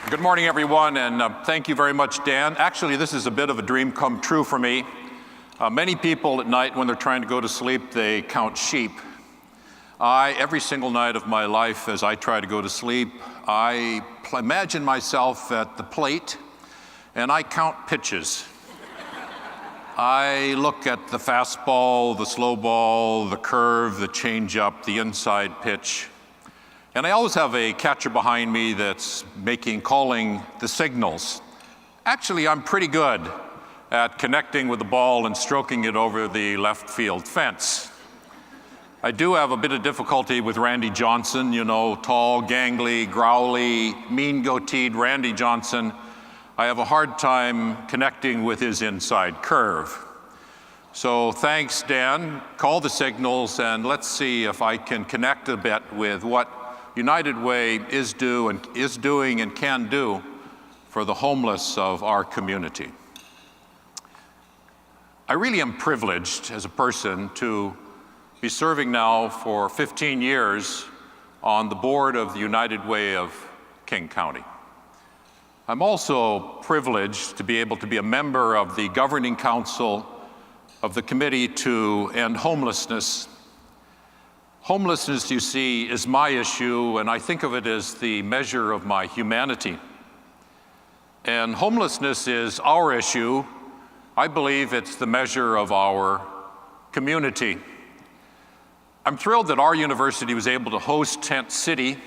Good morning, everyone, and thank you very much, Dan. Actually, this is a bit of a dream come true for me. Many people at night, when they're trying to go to sleep, they count sheep. Every single night of my life, as I try to go to sleep, I imagine myself at the plate, and I count pitches. I look at the fastball, the slow ball, the curve, the changeup, the inside pitch. And I always have a catcher behind me that's calling the signals. Actually, I'm pretty good at connecting with the ball and stroking it over the left field fence. I do have a bit of difficulty with Randy Johnson, you know, tall, gangly, growly, mean goateed Randy Johnson. I have a hard time connecting with his inside curve. So thanks, Dan. Call the signals and let's see if I can connect a bit with what United Way is doing and can do for the homeless of our community. I really am privileged as a person to be serving now for 15 years on the board of the United Way of King County. I'm also privileged to be able to be a member of the governing council of the Committee to End Homelessness. Homelessness, you see, is my issue, and I think of it as the measure of my humanity. And homelessness is our issue. I believe it's the measure of our community. I'm thrilled that our university was able to host Tent City,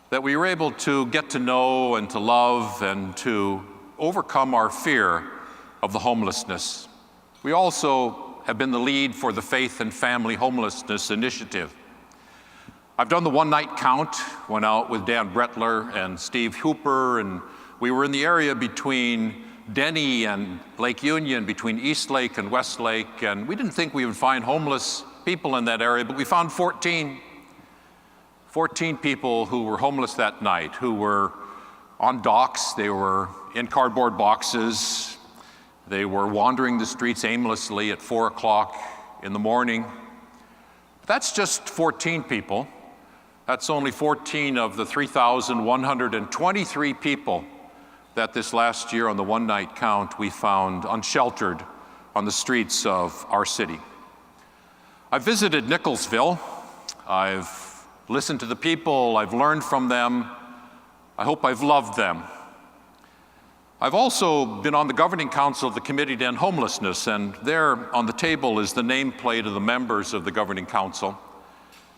that we were able to get to know and to love and to overcome our fear of the homelessness. We also have been the lead for the Faith and Family Homelessness Initiative. I've done the one-night count, went out with Dan Brettler and Steve Hooper, and we were in the area between Denny and Lake Union, between East Lake and West Lake, and we didn't think we would find homeless people in that area, but we found 14 people who were homeless that night, who were on docks, they were in cardboard boxes, they were wandering the streets aimlessly at 4 o'clock in the morning. That's just 14 people. That's only 14 of the 3,123 people that this last year on the one-night count we found unsheltered on the streets of our city. I visited Nicholsville. I've listened to the people. I've learned from them. I hope I've loved them. I've also been on the governing council of the Committee to End Homelessness, and there on the table is the nameplate of the members of the governing council.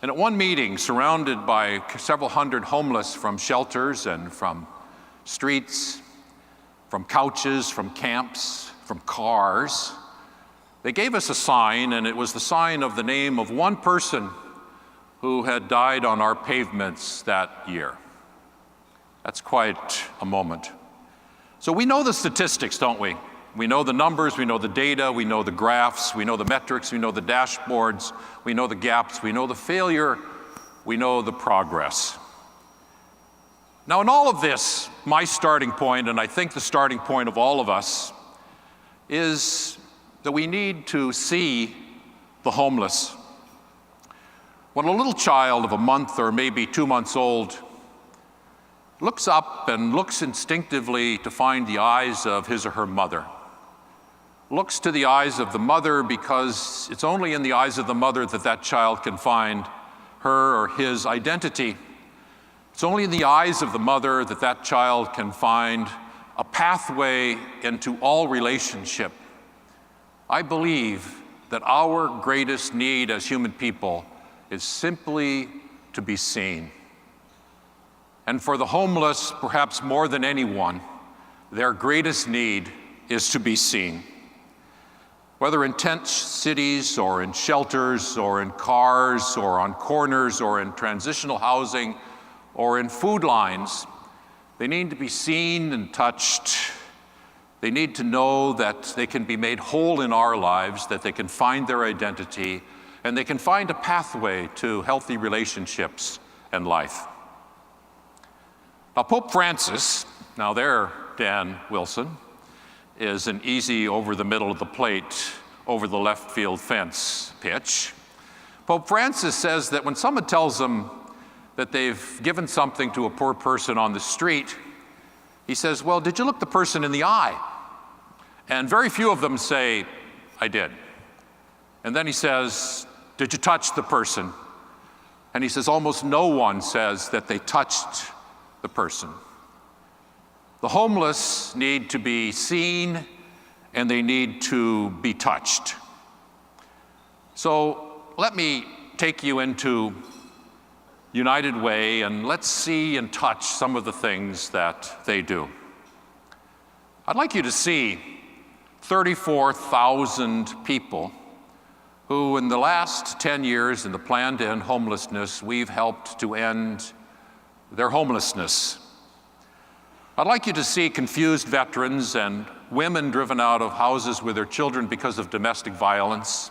And at one meeting, surrounded by several hundred homeless from shelters and from streets, from couches, from camps, from cars, they gave us a sign, and it was the sign of the name of one person who had died on our pavements that year. That's quite a moment. So we know the statistics, don't we? We know the numbers, we know the data, we know the graphs, we know the metrics, we know the dashboards, we know the gaps, we know the failure, we know the progress. Now in all of this, my starting point, and I think the starting point of all of us, is that we need to see the homeless. When a little child of a month or maybe 2 months old looks up and looks instinctively to find the eyes of his or her mother, looks to the eyes of the mother because it's only in the eyes of the mother that that child can find her or his identity. It's only in the eyes of the mother that that child can find a pathway into all relationship. I believe that our greatest need as human people is simply to be seen. And for the homeless, perhaps more than anyone, their greatest need is to be seen. Whether in tent cities or in shelters or in cars or on corners or in transitional housing or in food lines, they need to be seen and touched. They need to know that they can be made whole in our lives, that they can find their identity, and they can find a pathway to healthy relationships and life. Now, Pope Francis, now there, Dan Wilson, is an easy over the middle of the plate, over the left field fence pitch. Pope Francis says that when someone tells them that they've given something to a poor person on the street, he says, well, did you look the person in the eye? And very few of them say, I did. And then he says, did you touch the person? And he says, almost no one says that they touched the person. The homeless need to be seen and they need to be touched. So let me take you into United Way and let's see and touch some of the things that they do. I'd like you to see 34,000 people who in the last 10 years in the plan to end homelessness, we've helped to end their homelessness. I'd like you to see confused veterans and women driven out of houses with their children because of domestic violence,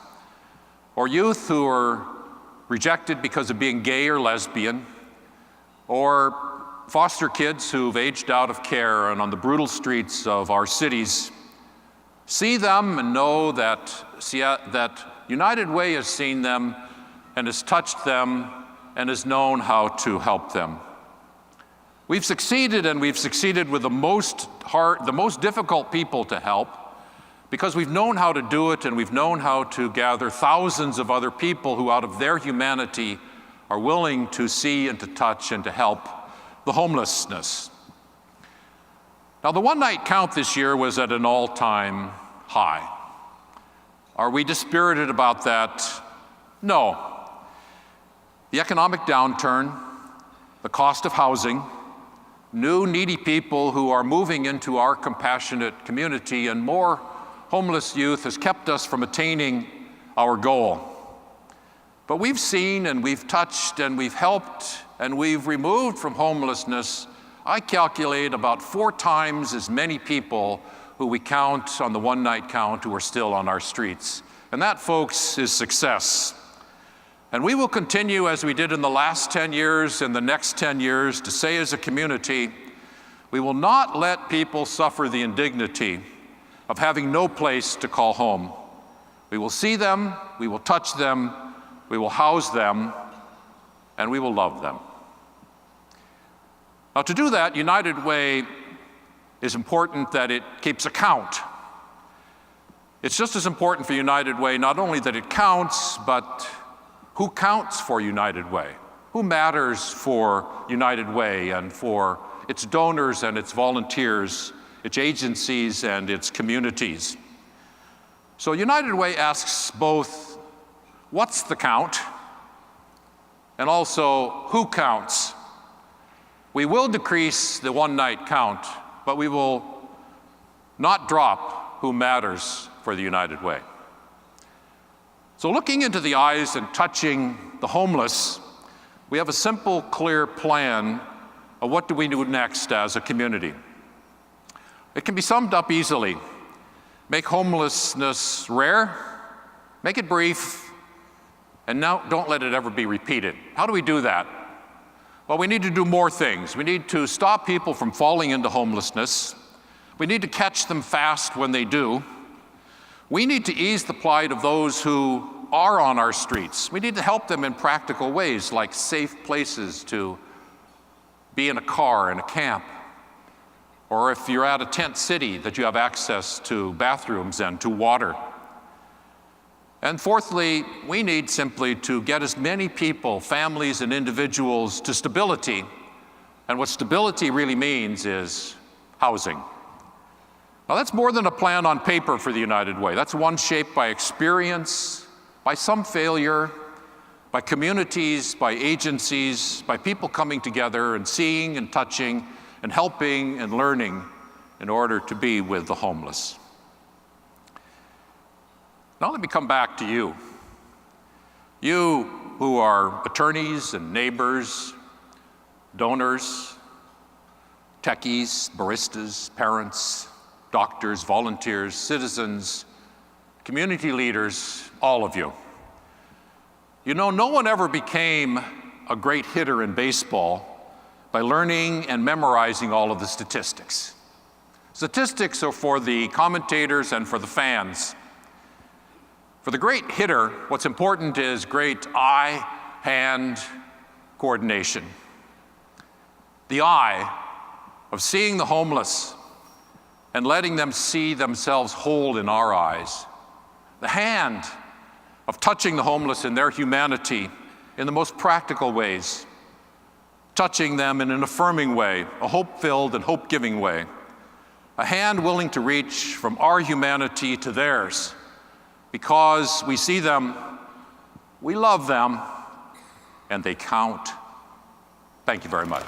or youth who are rejected because of being gay or lesbian, or foster kids who've aged out of care and on the brutal streets of our cities. See them and know that United Way has seen them and has touched them and has known how to help them. We've succeeded, and we've succeeded with the most difficult people to help, because we've known how to do it and we've known how to gather thousands of other people who out of their humanity are willing to see and to touch and to help the homelessness. Now, the one-night count this year was at an all-time high. Are we dispirited about that? No. The economic downturn, the cost of housing, new needy people who are moving into our compassionate community, and more homeless youth has kept us from attaining our goal. But we've seen and we've touched and we've helped and we've removed from homelessness, I calculate, about 4 times as many people who we count on the one-night count who are still on our streets. And that, folks, is success. And we will continue, as we did in the last 10 years and the next 10 years, to say as a community, we will not let people suffer the indignity of having no place to call home. We will see them, we will touch them, we will house them, and we will love them. Now, to do that, United Way is important that it keeps a count. It's just as important for United Way not only that it counts, but who counts for United Way? Who matters for United Way and for its donors and its volunteers, its agencies and its communities? So United Way asks both, what's the count? And also, who counts? We will decrease the one-night count, but we will not drop who matters for the United Way. So looking into the eyes and touching the homeless, we have a simple, clear plan of what do we do next as a community. It can be summed up easily. Make homelessness rare, make it brief, and now don't let it ever be repeated. How do we do that? Well, we need to do more things. We need to stop people from falling into homelessness. We need to catch them fast when they do. We need to ease the plight of those who are on our streets. We need to help them in practical ways, like safe places to be in a car, in a camp, or if you're at a tent city, that you have access to bathrooms and to water. And fourthly, we need simply to get as many people, families and individuals, to stability. And what stability really means is housing. Now, that's more than a plan on paper for the United Way. That's one shaped by experience, by some failure, by communities, by agencies, by people coming together and seeing and touching and helping and learning in order to be with the homeless. Now let me come back to you. You who are attorneys and neighbors, donors, techies, baristas, parents, doctors, volunteers, citizens, community leaders, all of you. You know, no one ever became a great hitter in baseball by learning and memorizing all of the statistics. Statistics are for the commentators and for the fans. For the great hitter, what's important is great eye-hand coordination. The eye of seeing the homeless and letting them see themselves whole in our eyes. The hand of touching the homeless in their humanity in the most practical ways, touching them in an affirming way, a hope-filled and hope-giving way. A hand willing to reach from our humanity to theirs because we see them, we love them, and they count. Thank you very much.